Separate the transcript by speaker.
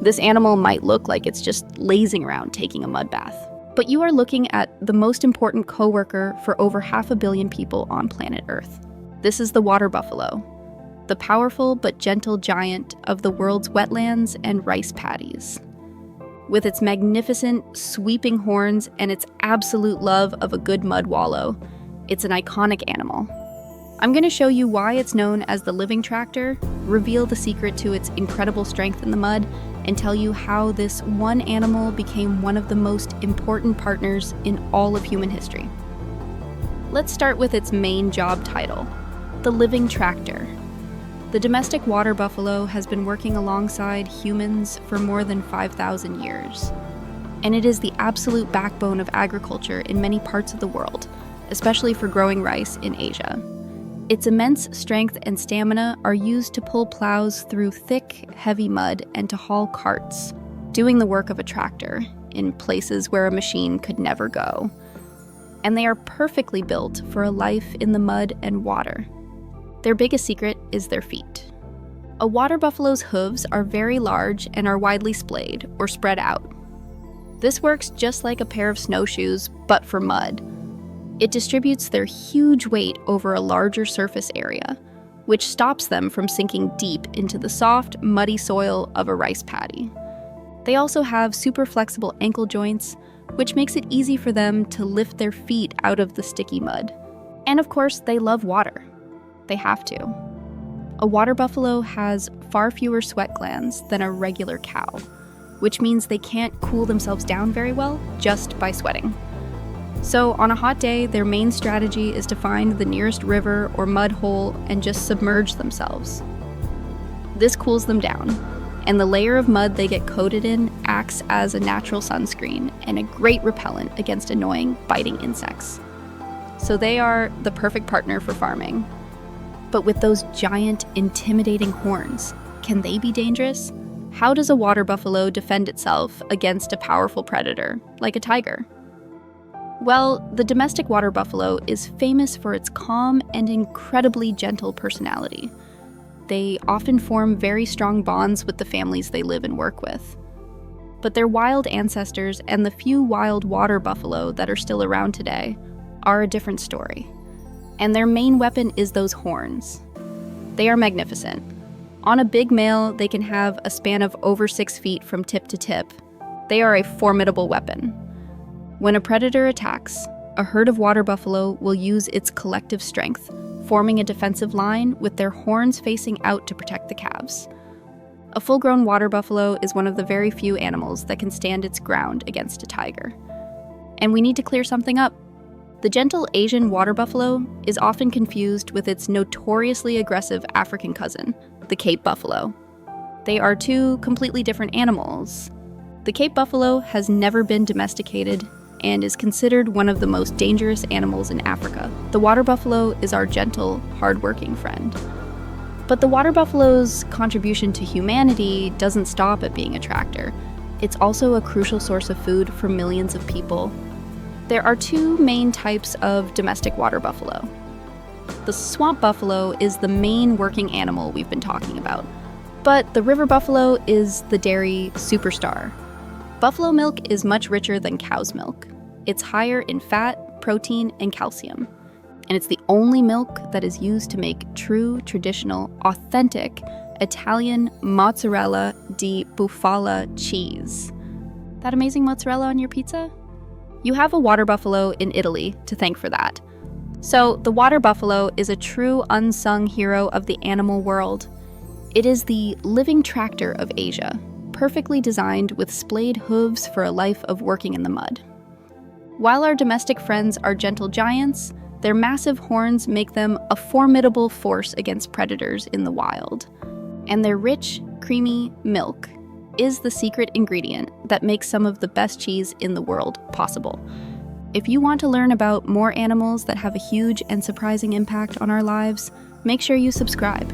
Speaker 1: This animal might look like it's just lazing around taking a mud bath. But you are looking at the most important coworker for over 500 million people on planet Earth. This is the water buffalo, the powerful but gentle giant of the world's wetlands and rice paddies. With its magnificent, sweeping horns and its absolute love of a good mud wallow, it's an iconic animal. I'm going to show you why it's known as the living tractor, reveal the secret to its incredible strength in the mud, and tell you how this one animal became one of the most important partners in all of human history. Let's start with its main job title, the living tractor. The domestic water buffalo has been working alongside humans for more than 5,000 years. And it is the absolute backbone of agriculture in many parts of the world, especially for growing rice in Asia. Its immense strength and stamina are used to pull plows through thick, heavy mud and to haul carts, doing the work of a tractor in places where a machine could never go. And they are perfectly built for a life in the mud and water. Their biggest secret is their feet. A water buffalo's hooves are very large and are widely splayed, or spread out. This works just like a pair of snowshoes, but for mud. It distributes their huge weight over a larger surface area, which stops them from sinking deep into the soft, muddy soil of a rice paddy. They also have super flexible ankle joints, which makes it easy for them to lift their feet out of the sticky mud. And of course, they love water. They have to. A water buffalo has far fewer sweat glands than a regular cow, which means they can't cool themselves down very well just by sweating. So on a hot day, their main strategy is to find the nearest river or mud hole and just submerge themselves. This cools them down, and the layer of mud they get coated in acts as a natural sunscreen and a great repellent against annoying, biting insects. So they are the perfect partner for farming. But with those giant, intimidating horns, can they be dangerous? How does a water buffalo defend itself against a powerful predator, like a tiger? Well, the domestic water buffalo is famous for its calm and incredibly gentle personality. They often form very strong bonds with the families they live and work with. But their wild ancestors and the few wild water buffalo that are still around today are a different story. And their main weapon is those horns. They are magnificent. On a big male, they can have a span of over 6 feet from tip to tip. They are a formidable weapon. When a predator attacks, a herd of water buffalo will use its collective strength, forming a defensive line with their horns facing out to protect the calves. A full-grown water buffalo is one of the very few animals that can stand its ground against a tiger. And we need to clear something up. The gentle Asian water buffalo is often confused with its notoriously aggressive African cousin, the Cape buffalo. They are two completely different animals. The Cape buffalo has never been domesticated and is considered one of the most dangerous animals in Africa. The water buffalo is our gentle, hard-working friend. But the water buffalo's contribution to humanity doesn't stop at being a tractor. It's also a crucial source of food for millions of people. There are two main types of domestic water buffalo. The swamp buffalo is the main working animal we've been talking about, but the river buffalo is the dairy superstar. Buffalo milk is much richer than cow's milk. It's higher in fat, protein, and calcium. And it's the only milk that is used to make true, traditional, authentic Italian mozzarella di bufala cheese. That amazing mozzarella on your pizza? You have a water buffalo in Italy to thank for that. So the water buffalo is a true unsung hero of the animal world. It is the living tractor of Asia, perfectly designed with splayed hooves for a life of working in the mud. While our domestic friends are gentle giants, their massive horns make them a formidable force against predators in the wild. And their rich, creamy milk is the secret ingredient that makes some of the best cheese in the world possible. If you want to learn about more animals that have a huge and surprising impact on our lives, make sure you subscribe.